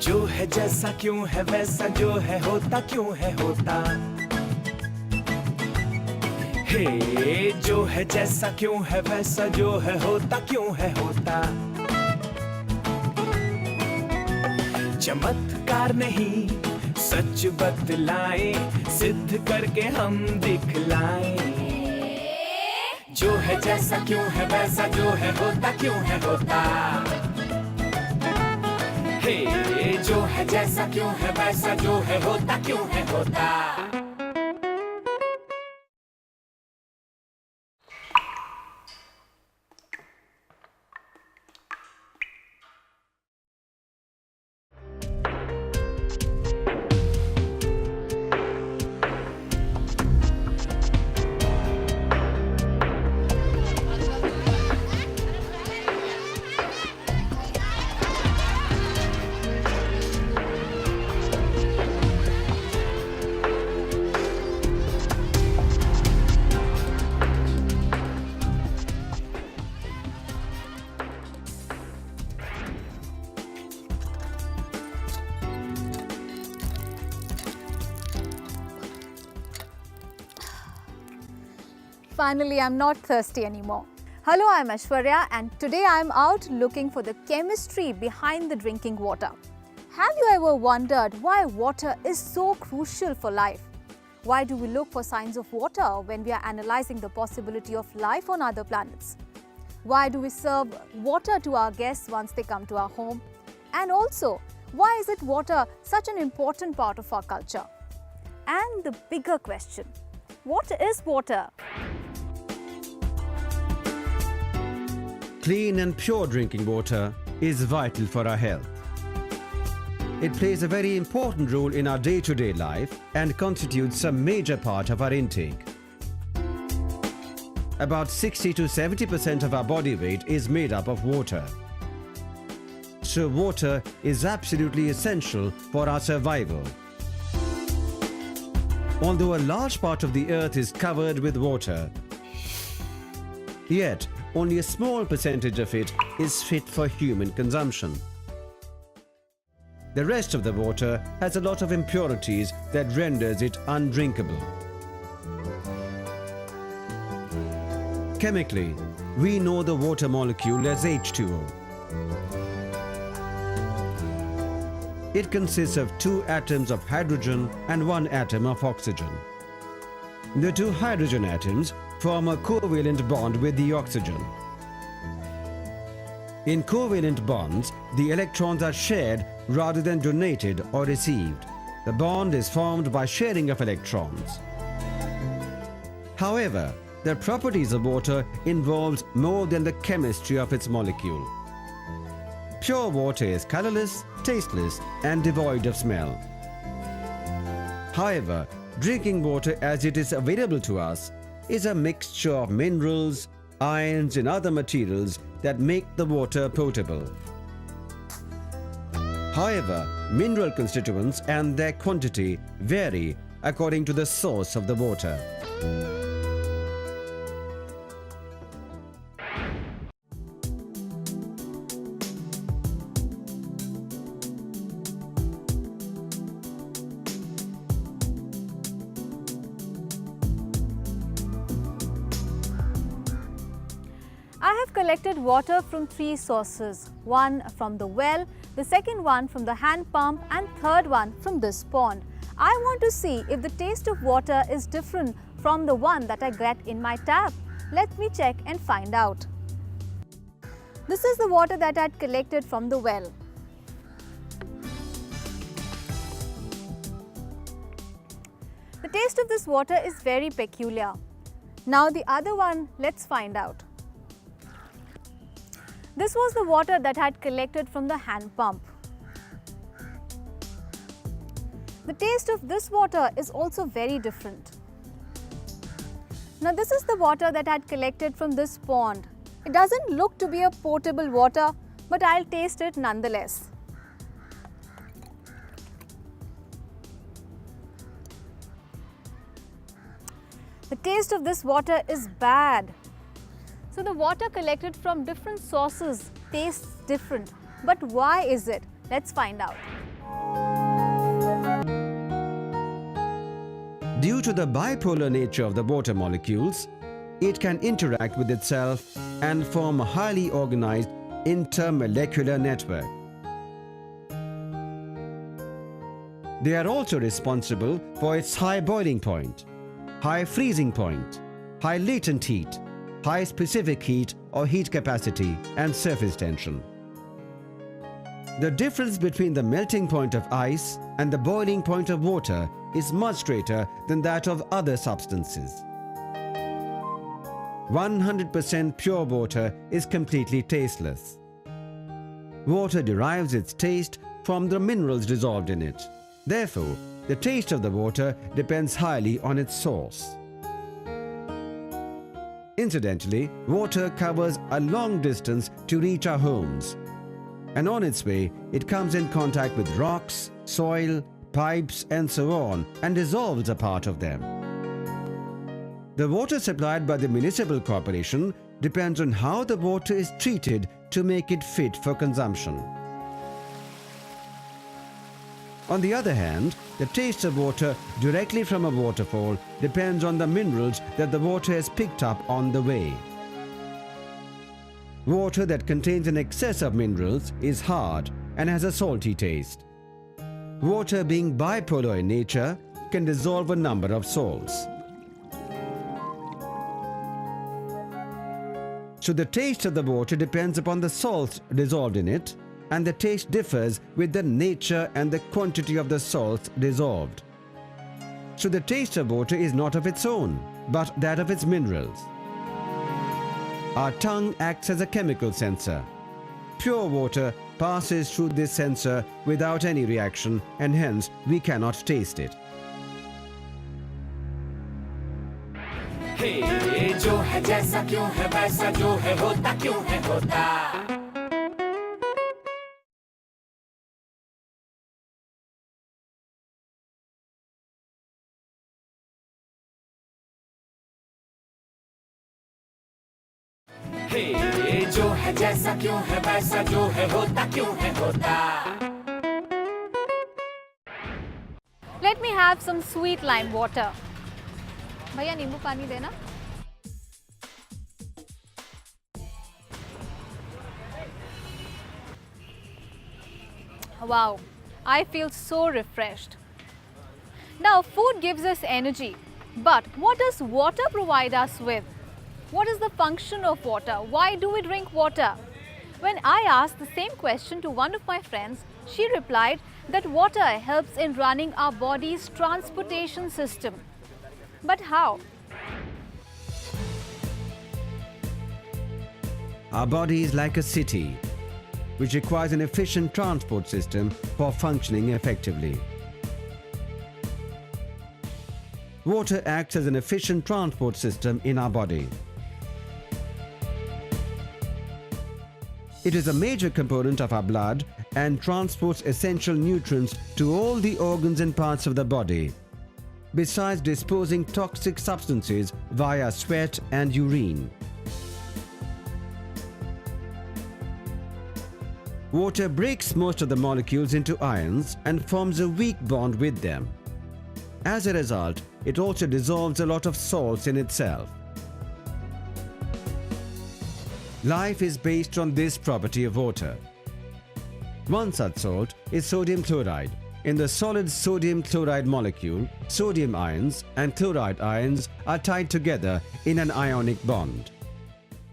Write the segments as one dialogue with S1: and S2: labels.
S1: जो है जैसा क्यों है वैसा, जो है होता क्यों है होता। हे जो है जैसा क्यों है वैसा, जो है होता क्यों है होता। चमत्कार नहीं सच बतलाए, सिद्ध करके हम दिखलाए। जो है जैसा क्यों है वैसा, जो है होता क्यों है होता। हे जो है जैसा क्यों है वैसा, जो है होता क्यों है होता।
S2: Finally, I'm not thirsty anymore. Hello, I'm Aishwarya and today I'm out looking for the chemistry behind the drinking water. Have you ever wondered why water is so crucial for life? Why do we look for signs of water when we are analyzing the possibility of life on other planets? Why do we serve water to our guests once they come to our home? And also, why is it water such an important part of our culture? And the bigger question, what is water?
S3: Clean and pure drinking water is vital for our health. It plays a very important role in our day-to-day life and constitutes a major part of our intake. About 60 to 70% of our body weight is made up of water. So water is absolutely essential for our survival. Although a large part of the earth is covered with water, yet only a small percentage of it is fit for human consumption. The rest of the water has a lot of impurities that renders it undrinkable. Chemically, we know the water molecule as H2O. It consists of 2 atoms of hydrogen and 1 atom of oxygen. The 2 hydrogen atoms form a covalent bond with the oxygen. In covalent bonds, the electrons are shared rather than donated or received. The bond is formed by sharing of electrons. However, the properties of water involves more than the chemistry of its molecule. Pure water is colorless, tasteless, and devoid of smell. However, drinking water as it is available to us is a mixture of minerals, ions, and other materials that make the water potable. However, mineral constituents and their quantity vary according to the source of the water.
S2: I have collected water from 3 sources, one from the well, the second one from the hand pump and third one from this pond. I want to see if the taste of water is different from the one that I get in my tap. Let me check and find out. This is the water that I had collected from the well. The taste of this water is very peculiar. Now the other one, let's find out. This was the water that I had collected from the hand pump. The taste of this water is also very different. Now this is the water that I had collected from this pond. It doesn't look to be a potable water, but I'll taste it nonetheless. The taste of this water is bad. So the water collected from different sources tastes different. But why is it? Let's find out.
S3: Due to the bipolar nature of the water molecules, it can interact with itself and form a highly organized intermolecular network. They are also responsible for its high boiling point, high freezing point, high latent heat, high specific heat or heat capacity, and surface tension. The difference between the melting point of ice and the boiling point of water is much greater than that of other substances. 100% pure water is completely tasteless. Water derives its taste from the minerals dissolved in it. Therefore, the taste of the water depends highly on its source. Incidentally, water covers a long distance to reach our homes, and on its way, it comes in contact with rocks, soil, pipes, and so on, and dissolves a part of them. The water supplied by the municipal corporation depends on how the water is treated to make it fit for consumption. On the other hand, the taste of water directly from a waterfall depends on the minerals that the water has picked up on the way. Water that contains an excess of minerals is hard and has a salty taste. Water, being bipolar in nature, can dissolve a number of salts. So the taste of the water depends upon the salts dissolved in it, and the taste differs with the nature and the quantity of the salts dissolved. So the taste of water is not of its own, but that of its minerals. Our tongue acts as a chemical sensor. Pure water passes through this sensor without any reaction, and hence we cannot taste it.
S1: हे जो है जैसा क्यों है वैसा जो है होता क्यों है होता हे जो है जैसा क्यों है वैसा जो है होता क्यों है होता
S2: Let me have some sweet lime water. भैया नींबू पानी देना. Wow, I feel so refreshed. Now, food gives us energy, but what does water provide us with? What is the function of water? Why do we drink water? When I asked the same question to one of my friends, she replied that water helps in running our body's transportation system. But how?
S3: Our body is like a city, which requires an efficient transport system for functioning effectively. Water acts as an efficient transport system in our body. It is a major component of our blood and transports essential nutrients to all the organs and parts of the body, besides disposing toxic substances via sweat and urine. Water breaks most of the molecules into ions and forms a weak bond with them. As a result, it also dissolves a lot of salts in itself. Life is based on this property of water. One such salt is sodium chloride. In the solid sodium chloride molecule, sodium ions and chloride ions are tied together in an ionic bond.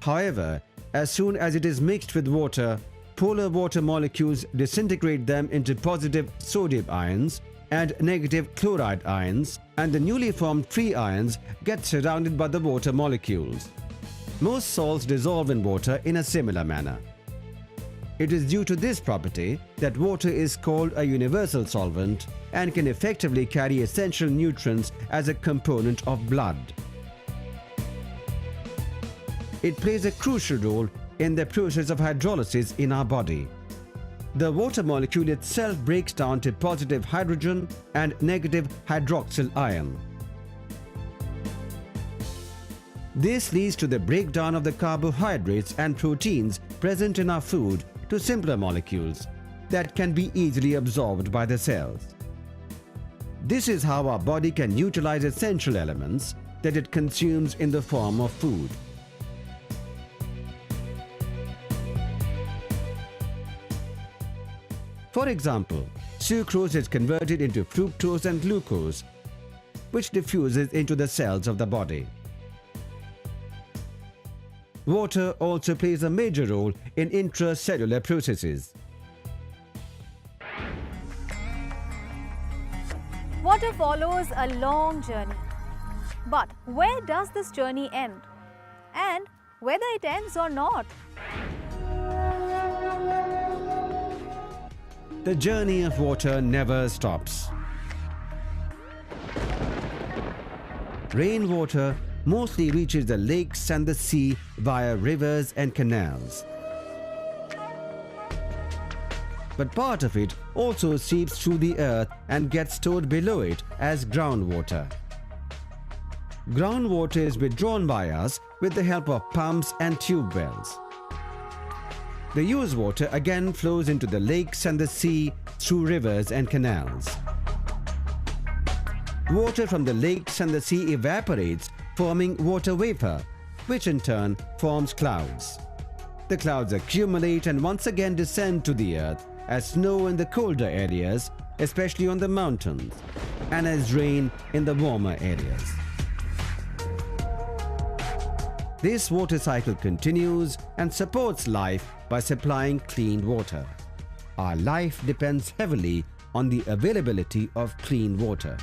S3: However, as soon as it is mixed with water, polar water molecules disintegrate them into positive sodium ions and negative chloride ions, and the newly formed free ions get surrounded by the water molecules. Most salts dissolve in water in a similar manner. It is due to this property that water is called a universal solvent and can effectively carry essential nutrients as a component of blood. It plays a crucial role in the process of hydrolysis in our body. The water molecule itself breaks down to positive hydrogen and negative hydroxyl ion. This leads to the breakdown of the carbohydrates and proteins present in our food to simpler molecules that can be easily absorbed by the cells. This is how our body can utilize essential elements that it consumes in the form of food. For example, sucrose is converted into fructose and glucose, which diffuses into the cells of the body. Water also plays a major role in intracellular processes.
S2: Water follows a long journey. But where does this journey end? And whether it ends or not?
S3: The journey of water never stops. Rainwater mostly reaches the lakes and the sea via rivers and canals. But part of it also seeps through the earth and gets stored below it as groundwater. Groundwater is withdrawn by us with the help of pumps and tube wells. The used water again flows into the lakes and the sea through rivers and canals. Water from the lakes and the sea evaporates, forming water vapor, which in turn forms clouds. The clouds accumulate and once again descend to the earth as snow in the colder areas, especially on the mountains, and as rain in the warmer areas. This water cycle continues and supports life by supplying clean water. Our life depends heavily on the availability of clean water.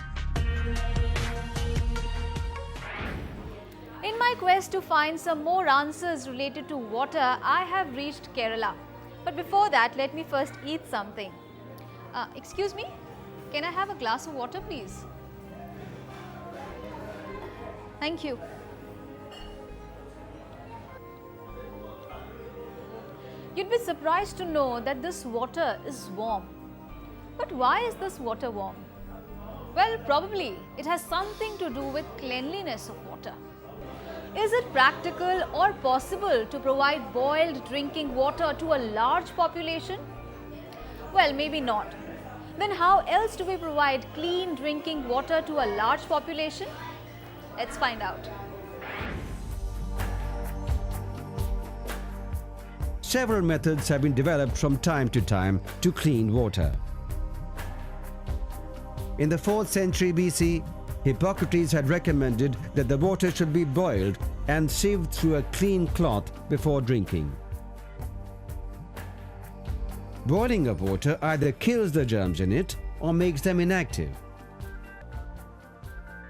S2: In my quest to find some more answers related to water, I have reached Kerala. But before that, let me first eat something. Excuse me, can I have a glass of water, please? Thank you. You'd be surprised to know that this water is warm. But why is this water warm? Well, probably it has something to do with cleanliness of water. Is it practical or possible to provide boiled drinking water to a large population? Well, maybe not. Then how else do we provide clean drinking water to a large population? Let's find out.
S3: Several methods have been developed from time to time to clean water. In the 4th century BC, Hippocrates had recommended that the water should be boiled and sieved through a clean cloth before drinking. Boiling of water either kills the germs in it or makes them inactive.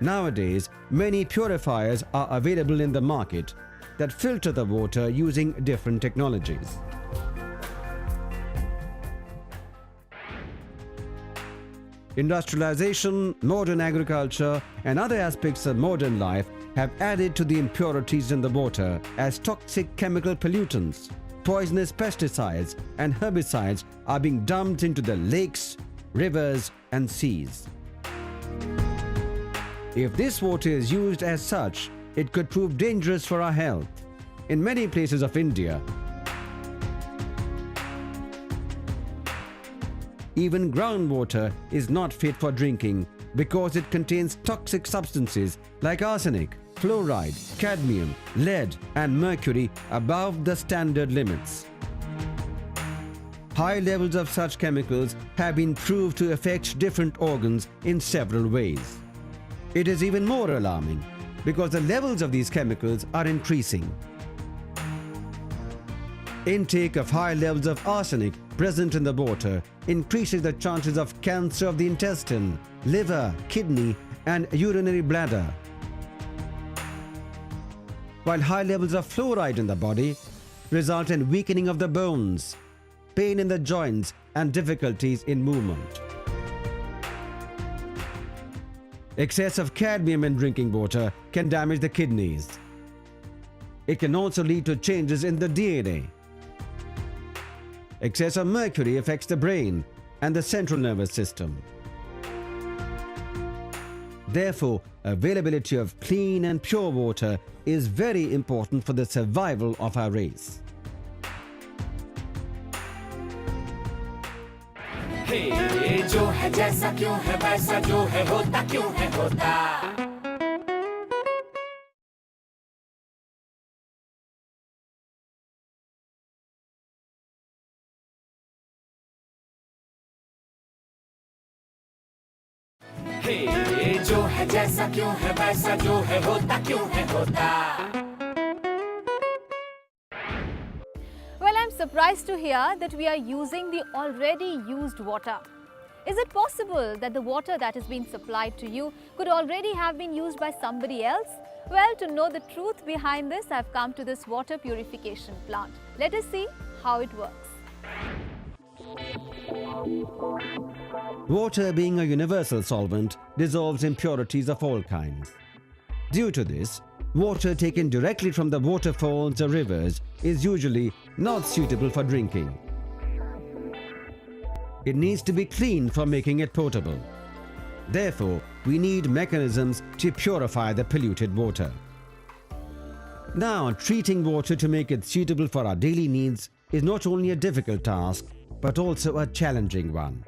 S3: Nowadays, many purifiers are available in the market that filter the water using different technologies. Industrialization, modern agriculture, and other aspects of modern life have added to the impurities in the water as toxic chemical pollutants, poisonous pesticides, and herbicides are being dumped into the lakes, rivers, and seas. If this water is used as such, it could prove dangerous for our health. In many places of India, even groundwater is not fit for drinking because it contains toxic substances like arsenic, fluoride, cadmium, lead, and mercury above the standard limits. High levels of such chemicals have been proved to affect different organs in several ways. It is even more alarming because the levels of these chemicals are increasing. Intake of high levels of arsenic present in the water increases the chances of cancer of the intestine, liver, kidney, and urinary bladder. While high levels of fluoride in the body result in weakening of the bones, pain in the joints, and difficulties in movement. Excess of cadmium in drinking water can damage the kidneys. It can also lead to changes in the DNA. Excess of mercury affects the brain and the central nervous system. Therefore, availability of clean and pure water is very important for the survival of our race.
S1: हे जो है जैसा क्यों है वैसा जो है होता क्यों है होता हे जो है जैसा क्यों है वैसा जो है होता क्यों है होता
S2: Well, I'm surprised to hear that we are using the already used water. Is it possible that the water that is being supplied to you could already have been used by somebody else? Well, to know the truth behind this, I've come to this water purification plant. Let us see how it works.
S3: Water, being a universal solvent, dissolves impurities of all kinds. Due to this, water taken directly from the waterfalls or rivers is usually not suitable for drinking. It needs to be cleaned for making it potable. Therefore, we need mechanisms to purify the polluted water. Now, treating water to make it suitable for our daily needs is not only a difficult task, but also a challenging one.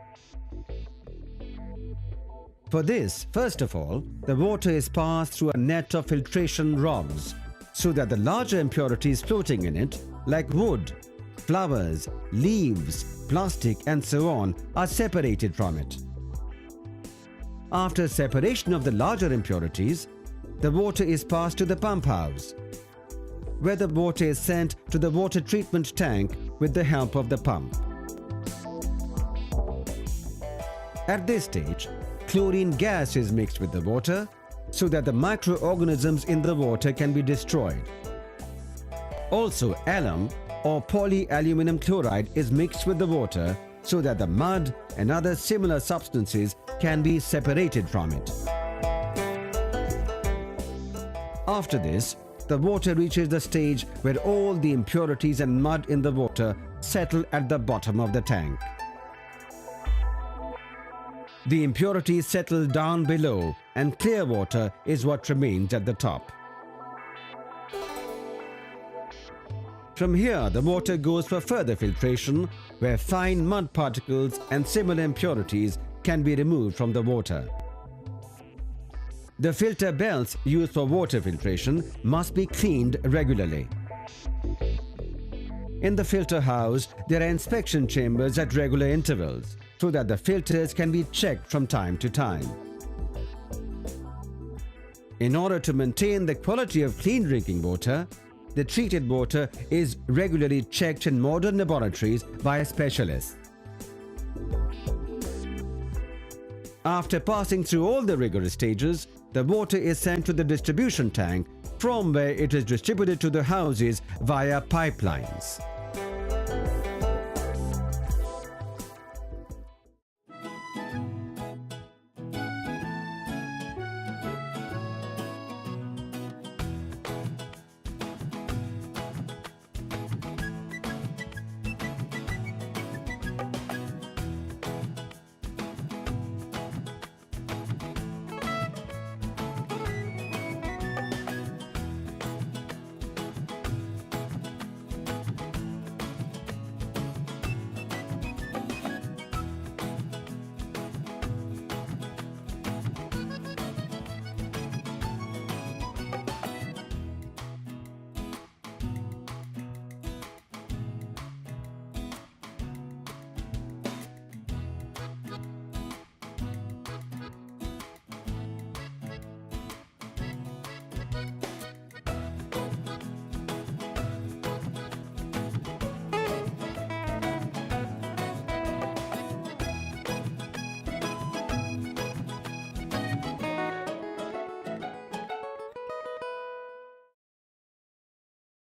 S3: For this, first of all, the water is passed through a net of filtration rods so that the larger impurities floating in it, like wood, flowers, leaves, plastic and so on, are separated from it. After separation of the larger impurities, the water is passed to the pump house, where the water is sent to the water treatment tank with the help of the pump. At this stage, chlorine gas is mixed with the water so that the microorganisms in the water can be destroyed. Also, alum or polyaluminum chloride is mixed with the water so that the mud and other similar substances can be separated from it. After this, the water reaches the stage where all the impurities and mud in the water settle at the bottom of the tank. The impurities settle down below and clear water is what remains at the top. From here, the water goes for further filtration, where fine mud particles and similar impurities can be removed from the water. The filter belts used for water filtration must be cleaned regularly. In the filter house, there are inspection chambers at regular intervals so that the filters can be checked from time to time. In order to maintain the quality of clean drinking water, the treated water is regularly checked in modern laboratories by specialists. After passing through all the rigorous stages, the water is sent to the distribution tank, from where it is distributed to the houses via pipelines.